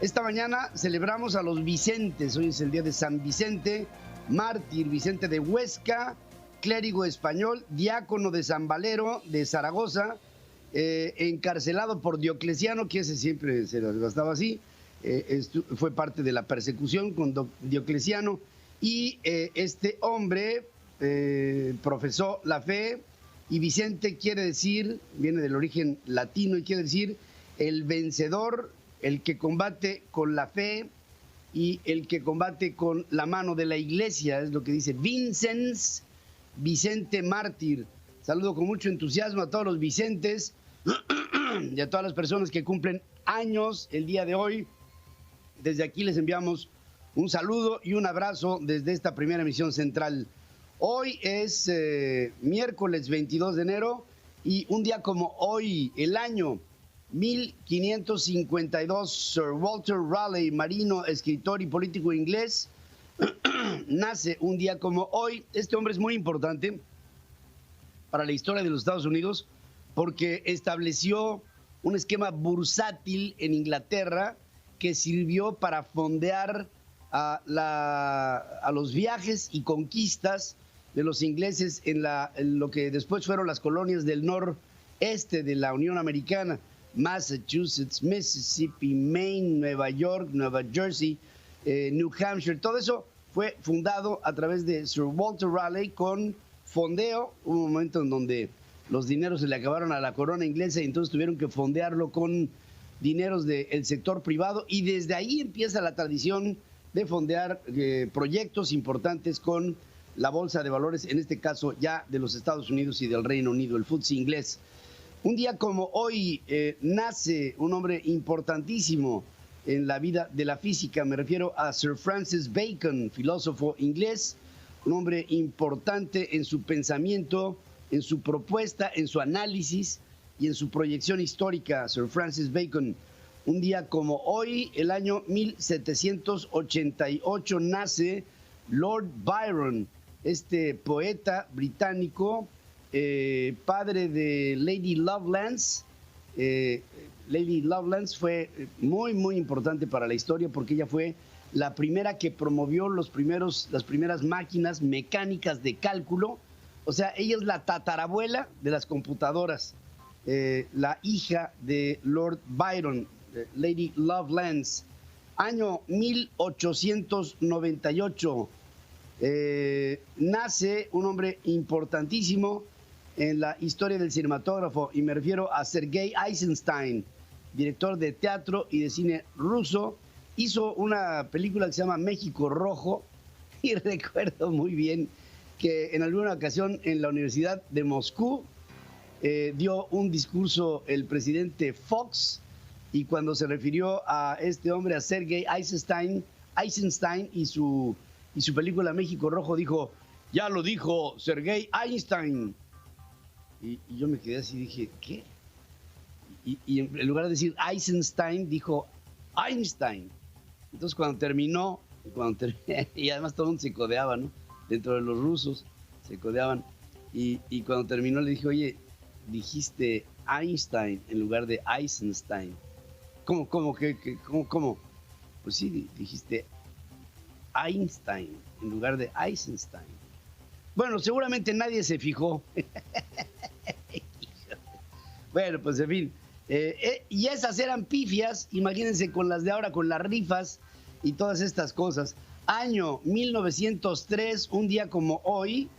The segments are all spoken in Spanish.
Esta mañana celebramos a los Vicentes. Hoy es el día de San Vicente, mártir, Vicente de Huesca, clérigo español, diácono de San Valero de Zaragoza, encarcelado por Diocleciano, que ese siempre se las gastaba así, fue parte de la persecución con Diocleciano, y este hombre profesó la fe, y Vicente quiere decir, viene del origen latino y quiere decir el vencedor, el que combate con la fe y el que combate con la mano de la iglesia, es lo que dice Vincens, Vicente mártir. Saludo con mucho entusiasmo a todos los Vicentes y a todas las personas que cumplen años el día de hoy. Desde aquí les enviamos un saludo y un abrazo desde esta primera emisión central. Hoy es miércoles 22 de enero y un día como hoy, el año 1552, Sir Walter Raleigh, marino, escritor y político inglés, nace un día como hoy. Este hombre es muy importante para la historia de los Estados Unidos porque estableció un esquema bursátil en Inglaterra que sirvió para fondear a los viajes y conquistas de los ingleses en lo que después fueron las colonias del noreste de la Unión Americana. Massachusetts, Mississippi, Maine, Nueva York, Nueva Jersey, New Hampshire, todo eso fue fundado a través de Sir Walter Raleigh con fondeo. Hubo un momento en donde los dineros se le acabaron a la corona inglesa y entonces tuvieron que fondearlo con dineros del sector privado, y desde ahí empieza la tradición de fondear proyectos importantes con la bolsa de valores, en este caso ya de los Estados Unidos y del Reino Unido, el FTSE inglés. Un día como hoy nace un hombre importantísimo en la vida de la física. Me refiero a Sir Francis Bacon, filósofo inglés, un hombre importante en su pensamiento, en su propuesta, en su análisis y en su proyección histórica. Sir Francis Bacon. Un día como hoy, el año 1788, nace Lord Byron, este poeta británico, padre de Lady Lovelace. Lady Lovelace fue muy importante para la historia porque ella fue la primera que promovió las primeras máquinas mecánicas de cálculo. O sea, ella es la tatarabuela de las computadoras, la hija de Lord Byron, Lady Lovelace. Año 1898, nace un hombre importantísimo en la historia del cinematógrafo, y me refiero a Sergei Eisenstein, director de teatro y de cine ruso. Hizo una película que se llama México Rojo, y recuerdo muy bien que en alguna ocasión en la Universidad de Moscú dio un discurso el presidente Fox, y cuando se refirió a este hombre, a Sergei Eisenstein y su película México Rojo, dijo: ya lo dijo Sergei Einstein. Y yo me quedé así, dije, ¿qué? Y en lugar de decir Eisenstein, dijo Einstein. Entonces cuando terminó, y además todo el mundo se codeaba, ¿no? Dentro de los rusos se codeaban. Y cuando terminó le dije: oye, dijiste Einstein en lugar de Eisenstein. ¿Cómo? Pues sí, dijiste Einstein en lugar de Eisenstein. Bueno, seguramente nadie se fijó. Bueno, pues en fin. Y esas eran pifias, imagínense con las de ahora, con las rifas y todas estas cosas. Año 1903, un día como hoy,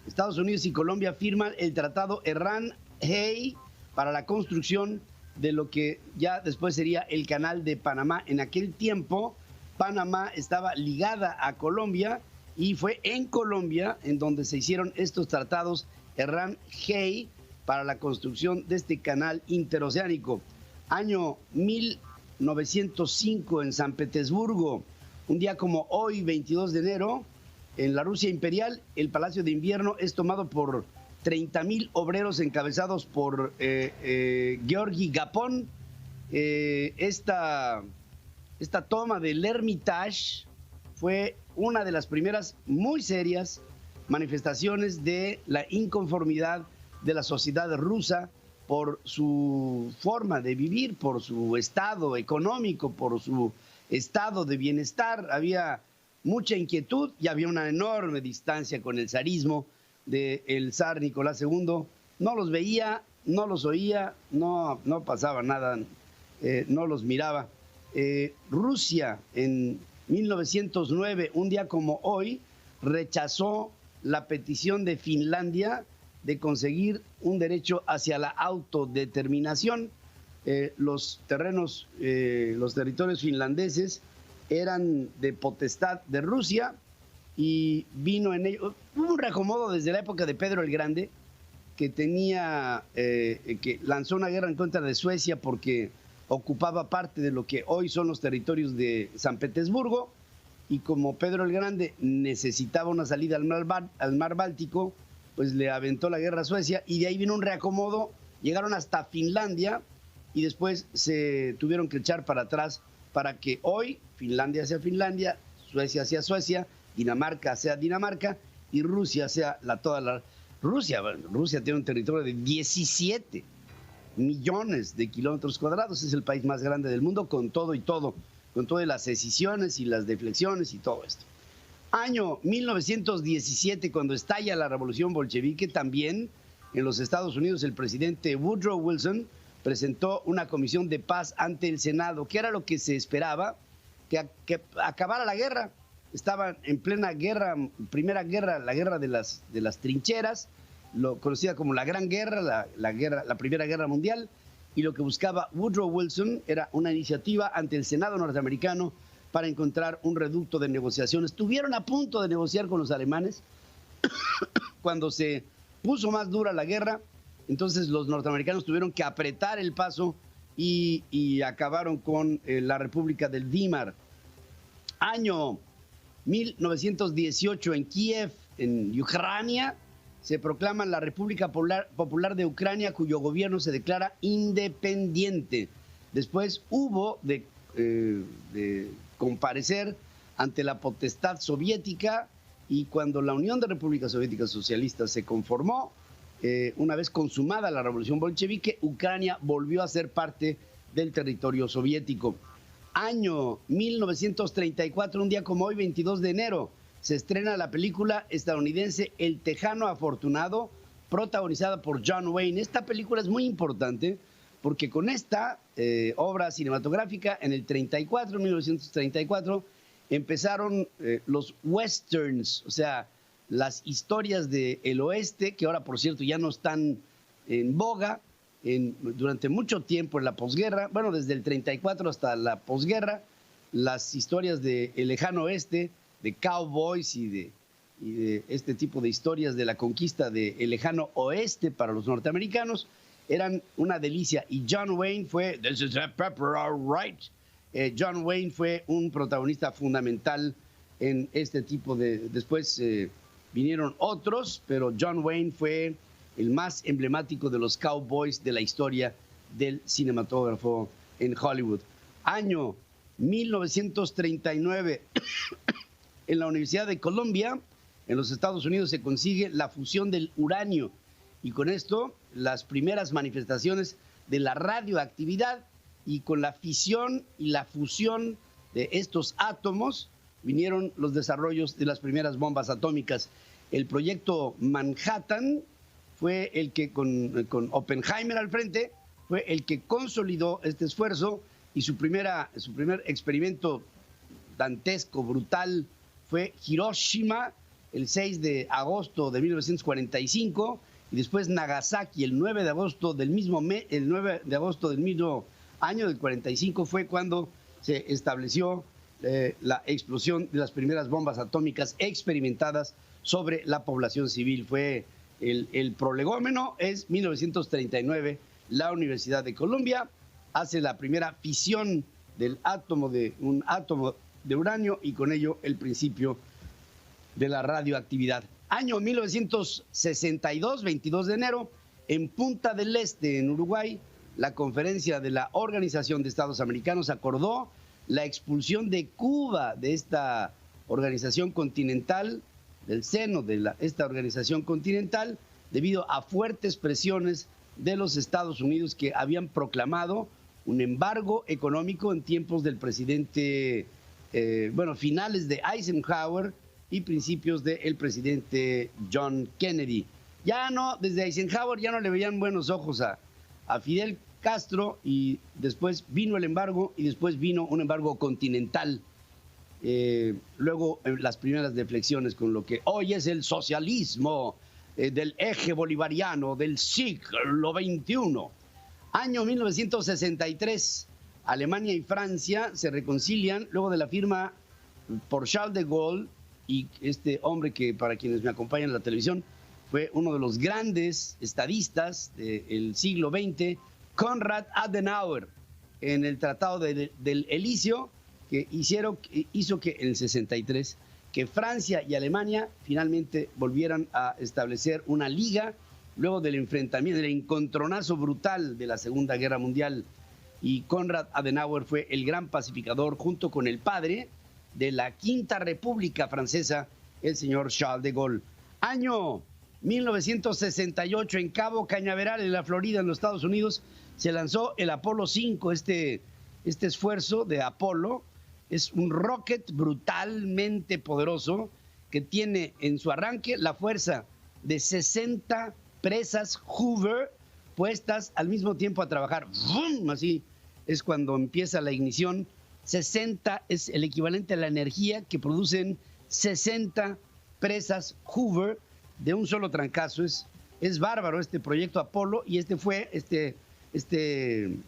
Estados Unidos y Colombia firman el Tratado Errán-Hay para la construcción de lo que ya después sería el Canal de Panamá. En aquel tiempo, Panamá estaba ligada a Colombia, y fue en Colombia en donde se hicieron estos tratados Errán-Hay para la construcción de este canal interoceánico. Año 1905, en San Petersburgo, un día como hoy, 22 de enero, en la Rusia imperial, el Palacio de Invierno es tomado por 30,000 obreros encabezados por Georgi Gapón. Esta toma del Hermitage fue una de las primeras muy serias manifestaciones de la inconformidad de la sociedad rusa por su forma de vivir, por su estado económico, por su estado de bienestar, había mucha inquietud y había una enorme distancia con el zarismo del zar Nicolás II. No los veía, no los oía, no pasaba nada, no los miraba. Rusia en 1909, un día como hoy, rechazó la petición de Finlandia de conseguir un derecho hacia la autodeterminación. Los territorios finlandeses eran de potestad de Rusia y vino en ello. Hubo un reacomodo desde la época de Pedro el Grande, que que lanzó una guerra en contra de Suecia porque ocupaba parte de lo que hoy son los territorios de San Petersburgo, y como Pedro el Grande necesitaba una salida al mar Báltico, pues le aventó la guerra a Suecia y de ahí vino un reacomodo, llegaron hasta Finlandia y después se tuvieron que echar para atrás para que hoy Finlandia sea Finlandia, Suecia sea Suecia, Dinamarca sea Dinamarca y Rusia sea Rusia tiene un territorio de 17 millones de kilómetros cuadrados, es el país más grande del mundo con todo y todo, con todas las escisiones y las deflexiones y todo esto. Año 1917, cuando estalla la revolución bolchevique, también en los Estados Unidos el presidente Woodrow Wilson presentó una comisión de paz ante el Senado, que era lo que se esperaba, que acabara la guerra. Estaban en plena guerra, primera guerra, la guerra de las trincheras, lo conocida como la Gran Guerra, la Primera Guerra Mundial, y lo que buscaba Woodrow Wilson era una iniciativa ante el Senado norteamericano para encontrar un reducto de negociaciones. Estuvieron a punto de negociar con los alemanes cuando se puso más dura la guerra. Entonces los norteamericanos tuvieron que apretar el paso y acabaron con la República del Weimar. Año 1918, en Kiev, en Ucrania, se proclama la República Popular de Ucrania, cuyo gobierno se declara independiente. Después hubo de comparecer ante la potestad soviética, y cuando la Unión de Repúblicas Soviéticas Socialistas se conformó, una vez consumada la revolución bolchevique, Ucrania volvió a ser parte del territorio soviético. Año 1934, un día como hoy, 22 de enero, se estrena la película estadounidense El Tejano Afortunado, protagonizada por John Wayne. Esta película es muy importante porque con esta obra cinematográfica, en el 1934, empezaron los westerns, o sea, las historias del oeste, que ahora, por cierto, ya no están en boga. Durante mucho tiempo en la posguerra, bueno, desde el 34 hasta la posguerra, las historias del lejano oeste, de cowboys y de este tipo de historias de la conquista del lejano oeste para los norteamericanos, eran una delicia. Y John Wayne fue, this is a pepper, all right. John Wayne fue un protagonista fundamental en este tipo de... Después vinieron otros, pero John Wayne fue el más emblemático de los cowboys de la historia del cinematógrafo en Hollywood. Año 1939, en la Universidad de Columbia, en los Estados Unidos, se consigue la fusión del uranio, y con esto las primeras manifestaciones de la radioactividad, y con la fisión y la fusión de estos átomos vinieron los desarrollos de las primeras bombas atómicas. El proyecto Manhattan fue el que, con Oppenheimer al frente, fue el que consolidó este esfuerzo, y su primer experimento dantesco, brutal, fue Hiroshima, el 6 de agosto de 1945, y después Nagasaki, el 9 de agosto del mismo año del 45, fue cuando se estableció la explosión de las primeras bombas atómicas experimentadas sobre la población civil. Fue el prolegómeno, es 1939, la Universidad de Columbia hace la primera fisión del átomo de un átomo de uranio, y con ello el principio de la radioactividad. Año 1962, 22 de enero, en Punta del Este, en Uruguay, la conferencia de la Organización de Estados Americanos acordó la expulsión de Cuba de esta organización continental, del seno de esta organización continental, debido a fuertes presiones de los Estados Unidos, que habían proclamado un embargo económico en tiempos del presidente, finales de Eisenhower y principios del presidente John Kennedy. Ya no, desde Eisenhower ya no le veían buenos ojos a Fidel Castro, y después vino el embargo y después vino un embargo continental. Luego las primeras deflexiones con lo que hoy es el socialismo del eje bolivariano del siglo XXI. Año 1963, Alemania y Francia se reconcilian luego de la firma por Charles de Gaulle, y este hombre que, para quienes me acompañan en la televisión, fue uno de los grandes estadistas del siglo XX, Konrad Adenauer, en el Tratado del Elíseo, que hizo que en el 63 que Francia y Alemania finalmente volvieran a establecer una liga luego del enfrentamiento, del encontronazo brutal de la Segunda Guerra Mundial. Y Konrad Adenauer fue el gran pacificador, junto con el padre de la Quinta República Francesa, el señor Charles de Gaulle. Año 1968, en Cabo Cañaveral, en la Florida, en los Estados Unidos, se lanzó el Apolo 5. Este esfuerzo de Apolo es un rocket brutalmente poderoso que tiene en su arranque la fuerza de 60 presas Hoover puestas al mismo tiempo a trabajar. ¡Bum! Así es cuando empieza la ignición. 60 es el equivalente a la energía que producen 60 presas Hoover de un solo trancazo. Es bárbaro este proyecto Apolo, y este fue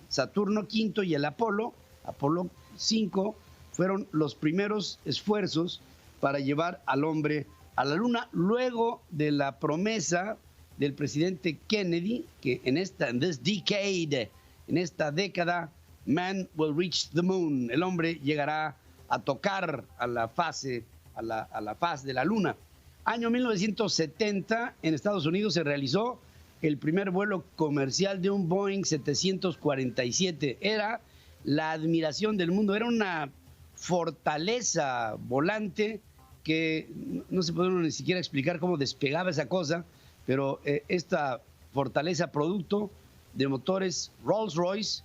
Saturno V y el Apolo 5 fueron los primeros esfuerzos para llevar al hombre a la luna, luego de la promesa del presidente Kennedy que en esta década, man will reach the moon, el hombre llegará a tocar a la faz de la luna. Año 1970, en Estados Unidos se realizó el primer vuelo comercial de un Boeing 747. Era la admiración del mundo, era una fortaleza volante que no se puede ni siquiera explicar cómo despegaba esa cosa, pero esta fortaleza, producto de motores Rolls-Royce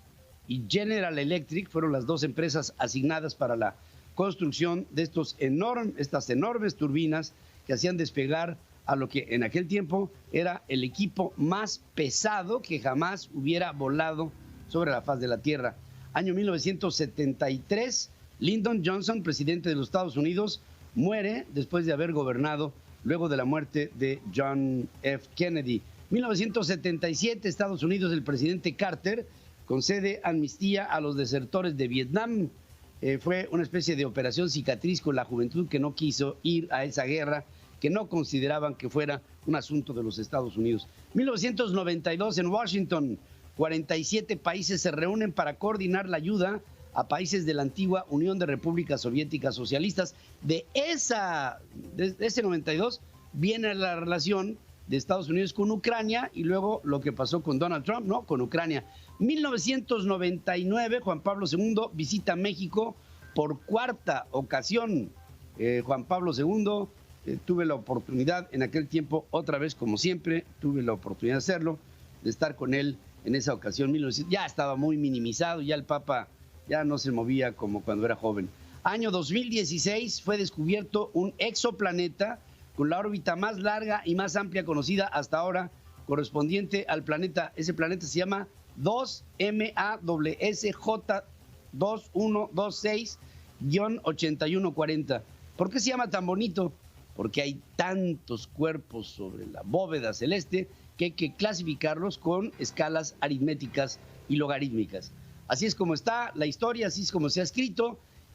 y General Electric, fueron las dos empresas asignadas para la construcción de estas enormes turbinas que hacían despegar a lo que en aquel tiempo era el equipo más pesado que jamás hubiera volado sobre la faz de la Tierra. Año 1973, Lyndon Johnson, presidente de los Estados Unidos, muere después de haber gobernado luego de la muerte de John F. Kennedy. 1977, Estados Unidos, el presidente Carter concede amnistía a los desertores de Vietnam. Fue una especie de operación cicatriz con la juventud que no quiso ir a esa guerra, que no consideraban que fuera un asunto de los Estados Unidos. 1992, en Washington, 47 países se reúnen para coordinar la ayuda a países de la antigua Unión de Repúblicas Soviéticas Socialistas. De ese 92 viene la relación de Estados Unidos con Ucrania, y luego lo que pasó con Donald Trump, ¿no?, con Ucrania. 1999, Juan Pablo II visita México por cuarta ocasión. Juan Pablo II, tuve la oportunidad en aquel tiempo, otra vez como siempre, tuve la oportunidad de hacerlo, de estar con él en esa ocasión. Ya estaba muy minimizado, ya el Papa ya no se movía como cuando era joven. Año 2016 fue descubierto un exoplaneta con la órbita más larga y más amplia conocida hasta ahora, correspondiente al planeta. Ese planeta se llama 2MAWSJ2126-8140. ¿Por qué se llama tan bonito? Porque hay tantos cuerpos sobre la bóveda celeste que hay que clasificarlos con escalas aritméticas y logarítmicas. Así es como está la historia, así es como se ha escrito.